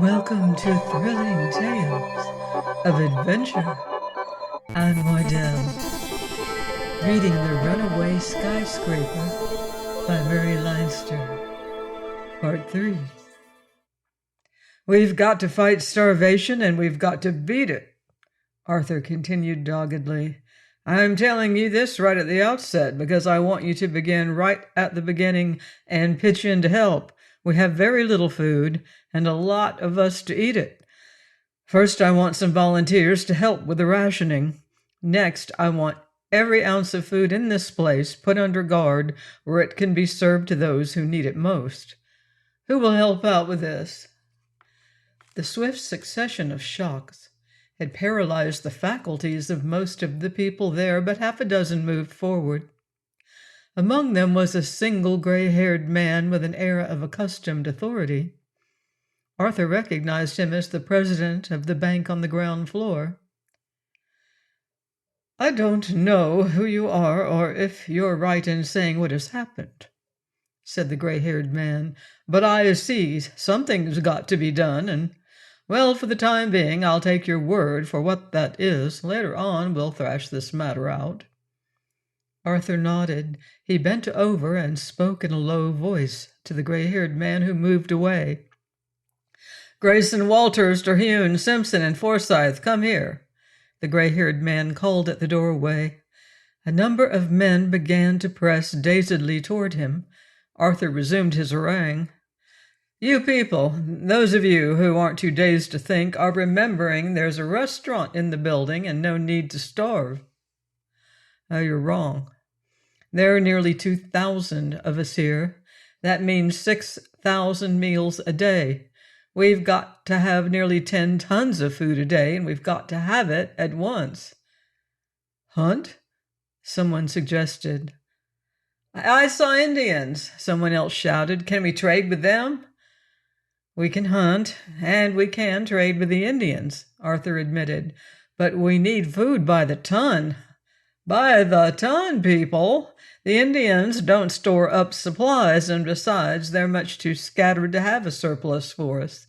Welcome to Thrilling Tales of Adventure. I'm Waddell, reading The Runaway Skyscraper by Mary Leinster, Part 3. We've got to fight starvation and we've got to beat it, Arthur continued doggedly. I'm telling you this right at the outset because I want you to begin right at the beginning and pitch in to help. We have very little food and a lot of us to eat it. First, I want some volunteers to help with the rationing. Next, I want every ounce of food in this place put under guard where it can be served to those who need it most. Who will help out with this? The swift succession of shocks had paralyzed the faculties of most of the people there, but half a dozen moved forward. Among them was a single gray-haired man with an air of accustomed authority. Arthur recognized him as the president of the bank on the ground floor. I don't know who you are or if you're right in saying what has happened, said the gray-haired man, but I see something's got to be done, and, well, for the time being, I'll take your word for what that is. Later on, we'll thrash this matter out. Arthur nodded. He bent over and spoke in a low voice to the gray-haired man who moved away. Grayson, Walters, Terhune, Simpson, and Forsyth, come here, the gray-haired man called at the doorway. A number of men began to press dazedly toward him. Arthur resumed his harangue. You people, those of you who aren't too dazed to think, are remembering there's a restaurant in the building and no need to starve. Oh, you're wrong. There are nearly 2,000 of us here. That means 6,000 meals a day. We've got to have nearly 10 tons of food a day, and we've got to have it at once. Hunt? Someone suggested. I saw Indians, someone else shouted. Can we trade with them? We can hunt, and we can trade with the Indians, Arthur admitted. But we need food by the ton. By the ton, people. The Indians don't store up supplies, and besides, they're much too scattered to have a surplus for us.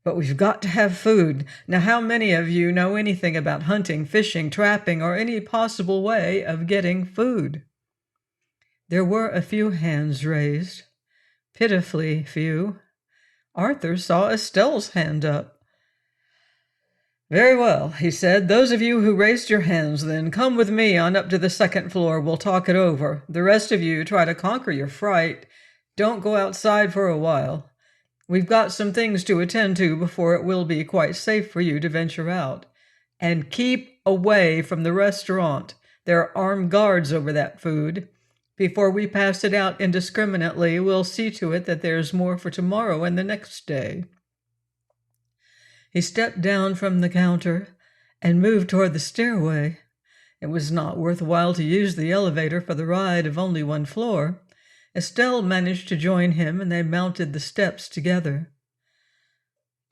But we've got to have food. Now, how many of you know anything about hunting, fishing, trapping, or any possible way of getting food? There were a few hands raised. Pitifully few. Arthur saw Estelle's hand up. Very well, he said. Those of you who raised your hands, then, come with me on up to the second floor. We'll talk it over. The rest of you try to conquer your fright. Don't go outside for a while. We've got some things to attend to before it will be quite safe for you to venture out. And keep away from the restaurant. There are armed guards over that food. Before we pass it out indiscriminately, we'll see to it that there's more for tomorrow and the next day. He stepped down from the counter and moved toward the stairway. It was not worthwhile to use the elevator for the ride of only one floor. Estelle managed to join him, and they mounted the steps together.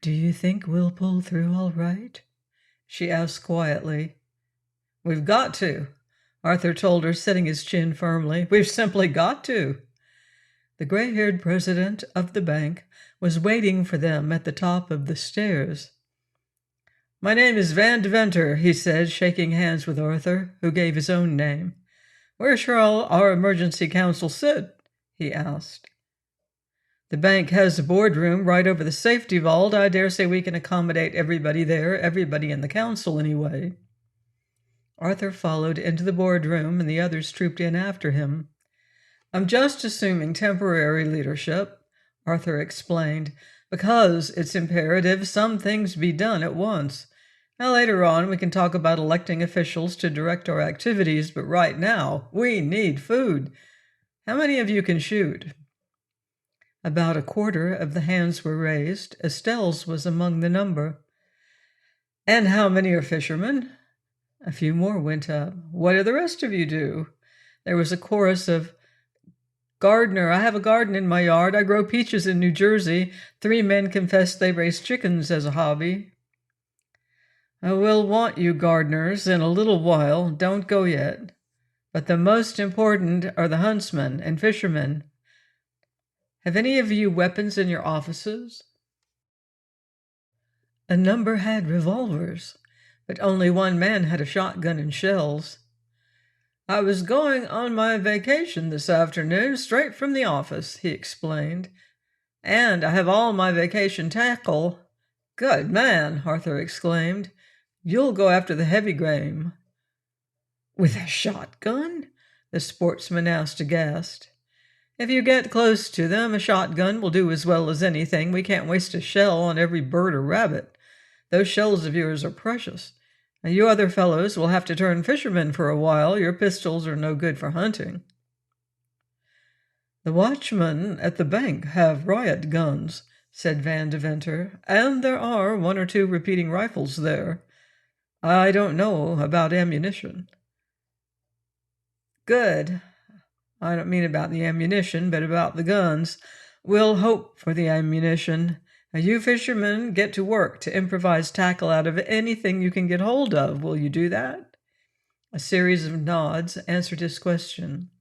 Do you think we'll pull through all right? She asked quietly. We've got to, Arthur told her, setting his chin firmly. We've simply got to. The gray-haired president of the bank was waiting for them at the top of the stairs. My name is Van Deventer, he said, shaking hands with Arthur, who gave his own name. Where shall our emergency council sit? He asked. The bank has a boardroom right over the safety vault. I dare say we can accommodate everybody there, everybody in the council anyway. Arthur followed into the boardroom, and the others trooped in after him. I'm just assuming temporary leadership, Arthur explained, because it's imperative some things be done at once. Now, later on, we can talk about electing officials to direct our activities, but right now, we need food. How many of you can shoot? About a quarter of the hands were raised. Estelle's was among the number. And how many are fishermen? A few more went up. What do the rest of you do? There was a chorus of Gardener, I have a garden in my yard. I grow peaches in New Jersey. 3 men confessed they raise chickens as a hobby. I will want you gardeners in a little while. Don't go yet. But the most important are the huntsmen and fishermen. Have any of you weapons in your offices? A number had revolvers, but only one man had a shotgun and shells. "I was going on my vacation this afternoon, straight from the office," he explained. "And I have all my vacation tackle." "Good man," Arthur exclaimed. "You'll go after the heavy game." "With a shotgun?" the sportsman asked aghast. "If you get close to them, a shotgun will do as well as anything. We can't waste a shell on every bird or rabbit. Those shells of yours are precious. And you other fellows will have to turn fishermen for a while. Your pistols are no good for hunting." "The watchmen at the bank have riot guns," said Van Deventer, "and there are 1 or 2 repeating rifles there. I don't know about ammunition." "Good. I don't mean about the ammunition, but about the guns. We'll hope for the ammunition. Now you fishermen get to work to improvise tackle out of anything you can get hold of. Will you do that?" A series of nods answered his question.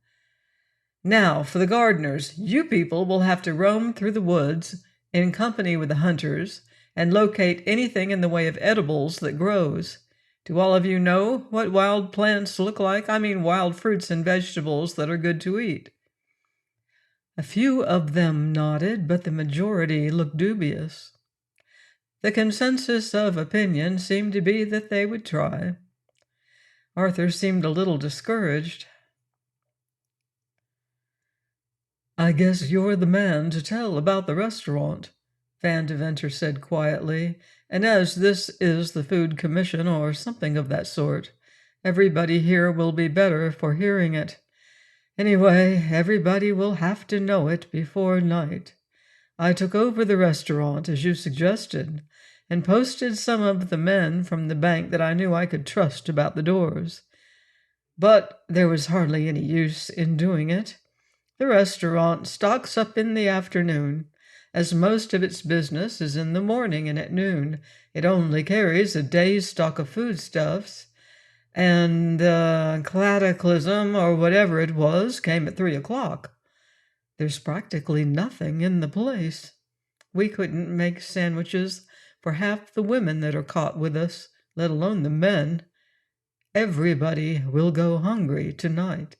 "Now for the gardeners. You people will have to roam through the woods in company with the hunters and locate anything in the way of edibles that grows. Do all of you know what wild plants look like? I mean wild fruits and vegetables that are good to eat." A few of them nodded, but the majority looked dubious. The consensus of opinion seemed to be that they would try. Arthur seemed a little discouraged. "I guess you're the man to tell about the restaurant," Van Deventer said quietly, "and as this is the Food Commission or something of that sort, everybody here will be better for hearing it. Anyway, everybody will have to know it before night. I took over the restaurant, as you suggested, and posted some of the men from the bank that I knew I could trust about the doors. But there was hardly any use in doing it. The restaurant stocks up in the afternoon, as most of its business is in the morning and at noon. It only carries a day's stock of foodstuffs, and the cataclysm, or whatever it was, came at 3 o'clock. There's practically nothing in the place. We couldn't make sandwiches for half the women that are caught with us, let alone the men. Everybody will go hungry tonight.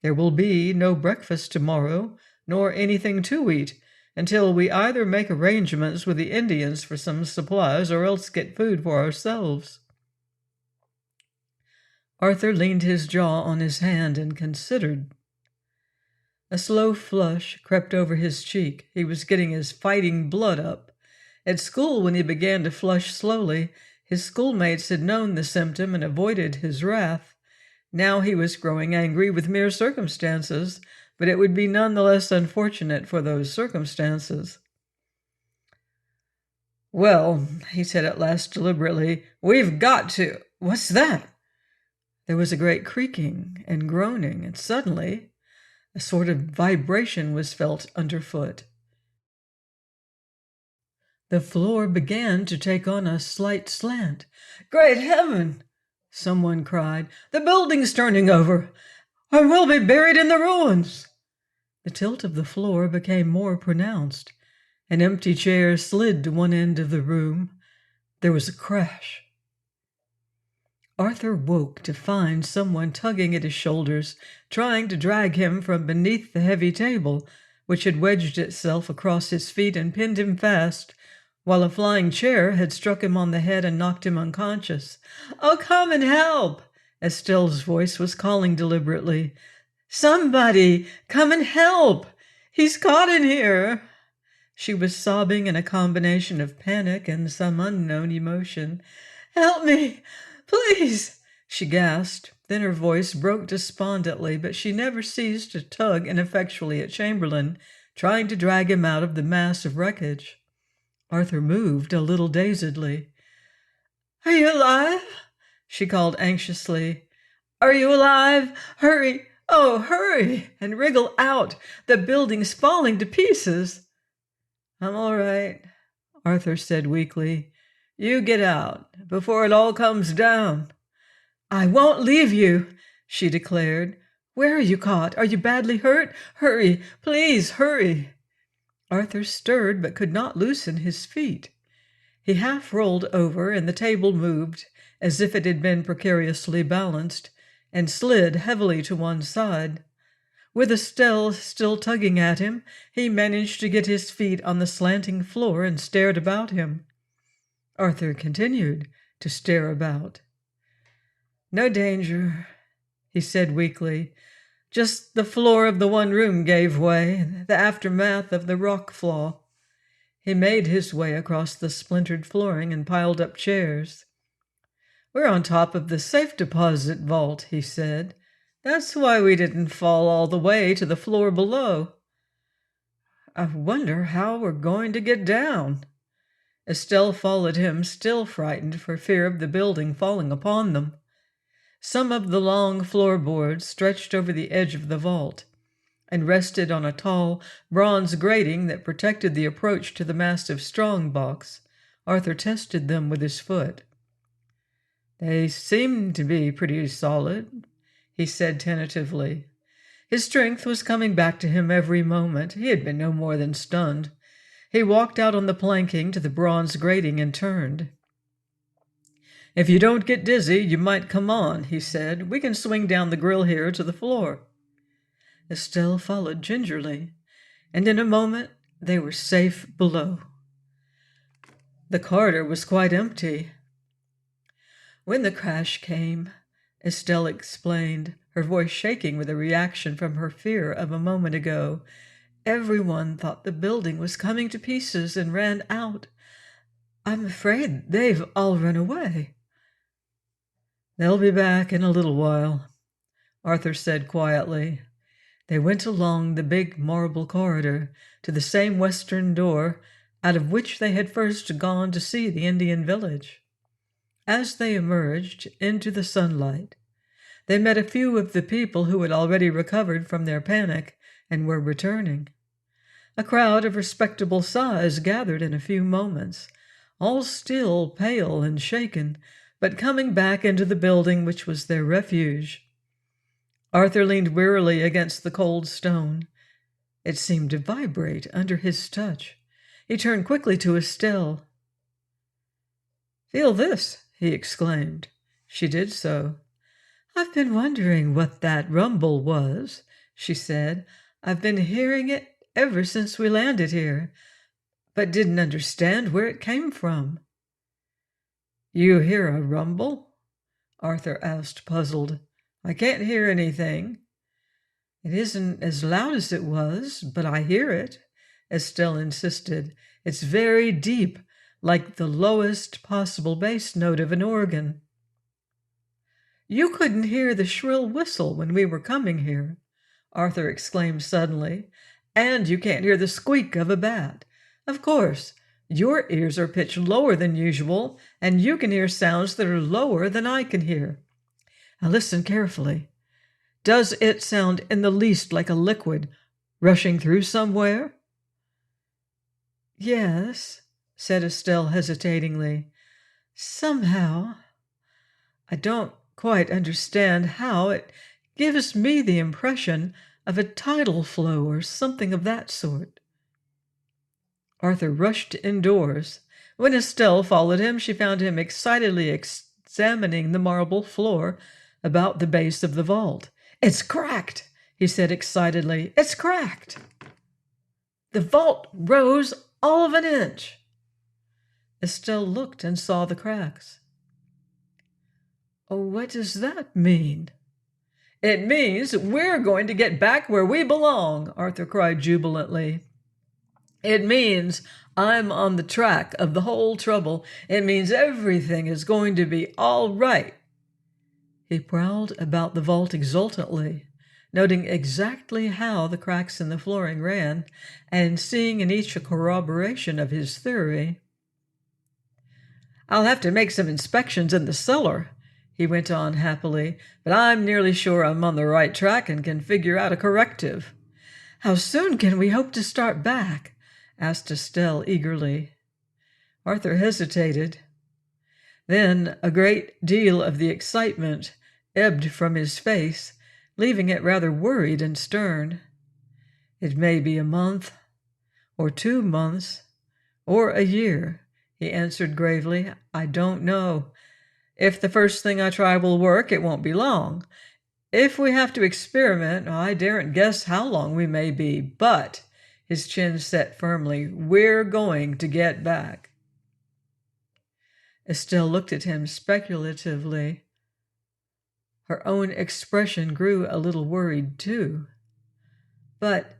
There will be no breakfast tomorrow, nor anything to eat, until we either make arrangements with the Indians for some supplies or else get food for ourselves." Arthur leaned his jaw on his hand and considered. A slow flush crept over his cheek. He was getting his fighting blood up. At school, when he began to flush slowly, his schoolmates had known the symptom and avoided his wrath. Now he was growing angry with mere circumstances, but it would be none the less unfortunate for those circumstances. "Well," he said at last deliberately, "we've got to—" "What's that?" There was a great creaking and groaning, and suddenly a sort of vibration was felt underfoot. The floor began to take on a slight slant. "Great heaven!" someone cried. "The building's turning over, or we'll be buried in the ruins." The tilt of the floor became more pronounced. An empty chair slid to one end of the room. There was a crash. Arthur woke to find someone tugging at his shoulders, trying to drag him from beneath the heavy table, which had wedged itself across his feet and pinned him fast, while a flying chair had struck him on the head and knocked him unconscious. "Oh, come and help!" Estelle's voice was calling deliberately. "Somebody, come and help! He's caught in here!" She was sobbing in a combination of panic and some unknown emotion. "Help me! Please!" she gasped. Then her voice broke despondently, but she never ceased to tug ineffectually at Chamberlain, trying to drag him out of the mass of wreckage. Arthur moved a little dazedly. "Are you alive?" she called anxiously. "Are you alive? Hurry! Oh, hurry! And wriggle out! The building's falling to pieces!" "I'm all right," Arthur said weakly. "You get out before it all comes down." "I won't leave you," she declared. "Where are you caught? Are you badly hurt? Hurry, please, hurry." Arthur stirred but could not loosen his feet. He half rolled over, and the table moved as if it had been precariously balanced, and slid heavily to one side. With Estelle still tugging at him, he managed to get his feet on the slanting floor and stared about him. Arthur continued to stare about. "No danger," he said weakly. "Just the floor of the one room gave way, the aftermath of the rock flaw." He made his way across the splintered flooring and piled up chairs. "We're on top of the safe deposit vault," he said. "That's why we didn't fall all the way to the floor below." "I wonder how we're going to get down." Estelle followed him, still frightened for fear of the building falling upon them. Some of the long floorboards stretched over the edge of the vault and rested on a tall bronze grating that protected the approach to the massive strong box. Arthur tested them with his foot. "They seem to be pretty solid," he said tentatively. His strength was coming back to him every moment. He had been no more than stunned. He walked out on the planking to the bronze grating and turned. "If you don't get dizzy, you might come on," he said. "We can swing down the grill here to the floor." Estelle followed gingerly, and in a moment they were safe below. The corridor was quite empty. "When the crash came," Estelle explained, her voice shaking with a reaction from her fear of a moment ago, "everyone thought the building was coming to pieces and ran out. I'm afraid they've all run away." "They'll be back in a little while," Arthur said quietly. They went along the big marble corridor to the same western door out of which they had first gone to see the Indian village. As they emerged into the sunlight, they met a few of the people who had already recovered from their panic and were returning. A crowd of respectable size gathered in a few moments, all still pale and shaken, but coming back into the building which was their refuge. Arthur leaned wearily against the cold stone. It seemed to vibrate under his touch. He turned quickly to Estelle. "Feel this," he exclaimed. She did so. "I've been wondering what that rumble was," she said. "I've been hearing it ever since we landed here, but didn't understand where it came from." "You hear a rumble?" Arthur asked, puzzled. "I can't hear anything." "It isn't as loud as it was, but I hear it," Estelle insisted. "It's very deep, like the lowest possible bass note of an organ." "You couldn't hear the shrill whistle when we were coming here," Arthur exclaimed suddenly. "And you can't hear the squeak of a bat. Of course, your ears are pitched lower than usual, and you can hear sounds that are lower than I can hear. Now listen carefully. Does it sound in the least like a liquid rushing through somewhere?" "Yes," said Estelle hesitatingly. "Somehow. I don't quite understand how. It gives me the impression of a tidal flow or something of that sort." Arthur rushed indoors. When Estelle followed him, she found him excitedly examining the marble floor about the base of the vault. "It's cracked," he said excitedly. "It's cracked." "The vault rose all of an inch." Estelle looked and saw the cracks. "Oh, what does that mean?" "It means we're going to get back where we belong," Arthur cried jubilantly. "It means I'm on the track of the whole trouble. It means everything is going to be all right." He prowled about the vault exultantly, noting exactly how the cracks in the flooring ran, and seeing in each a corroboration of his theory. "I'll have to make some inspections in the cellar," he went on happily, "but I'm nearly sure I'm on the right track and can figure out a corrective." "How soon can we hope to start back?" asked Estelle eagerly. Arthur hesitated. Then a great deal of the excitement ebbed from his face, leaving it rather worried and stern. "It may be a month, or 2 months, or a year," he answered gravely. I don't know. If the first thing I try will work, it won't be long. If we have to experiment, I daren't guess how long we may be, but, his chin set firmly, we're going to get back. Estelle looked at him speculatively. Her own expression grew a little worried, too. But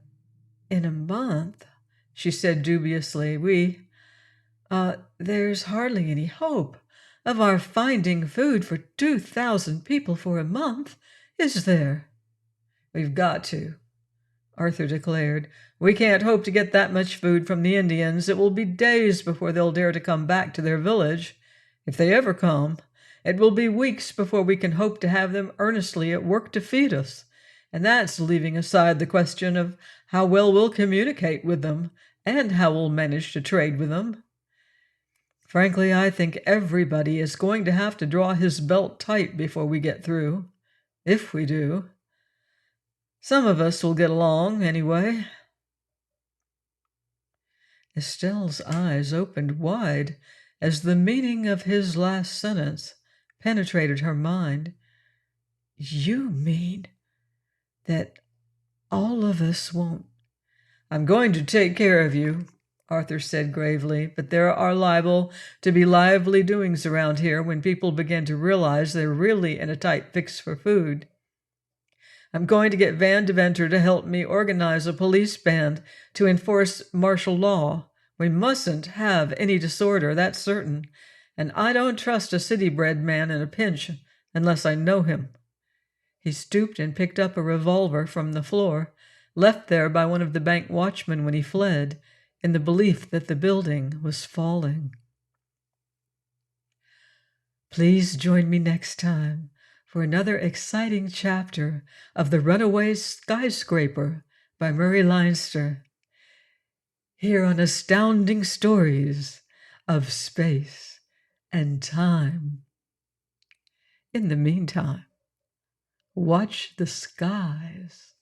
in a month, she said dubiously, there's hardly any hope of our finding food for 2,000 people for a month, is there? We've got to, Arthur declared. We can't hope to get that much food from the Indians. It will be days before they'll dare to come back to their village. If they ever come, it will be weeks before we can hope to have them earnestly at work to feed us. And that's leaving aside the question of how well we'll communicate with them and how we'll manage to trade with them. Frankly, I think everybody is going to have to draw his belt tight before we get through, if we do. Some of us will get along, anyway. Estelle's eyes opened wide as the meaning of his last sentence penetrated her mind. You mean that all of us won't? I'm going to take care of you, Arthur said gravely, but there are liable to be lively doings around here when people begin to realize they're really in a tight fix for food. I'm going to get Van Deventer to help me organize a police band to enforce martial law. We mustn't have any disorder, that's certain, and I don't trust a city-bred man in a pinch unless I know him. He stooped and picked up a revolver from the floor, left there by one of the bank watchmen when he fled, in the belief that the building was falling. Please join me next time for another exciting chapter of The Runaway Skyscraper by Murray Leinster, here on Astounding Stories of Space and Time. In the meantime, watch the skies.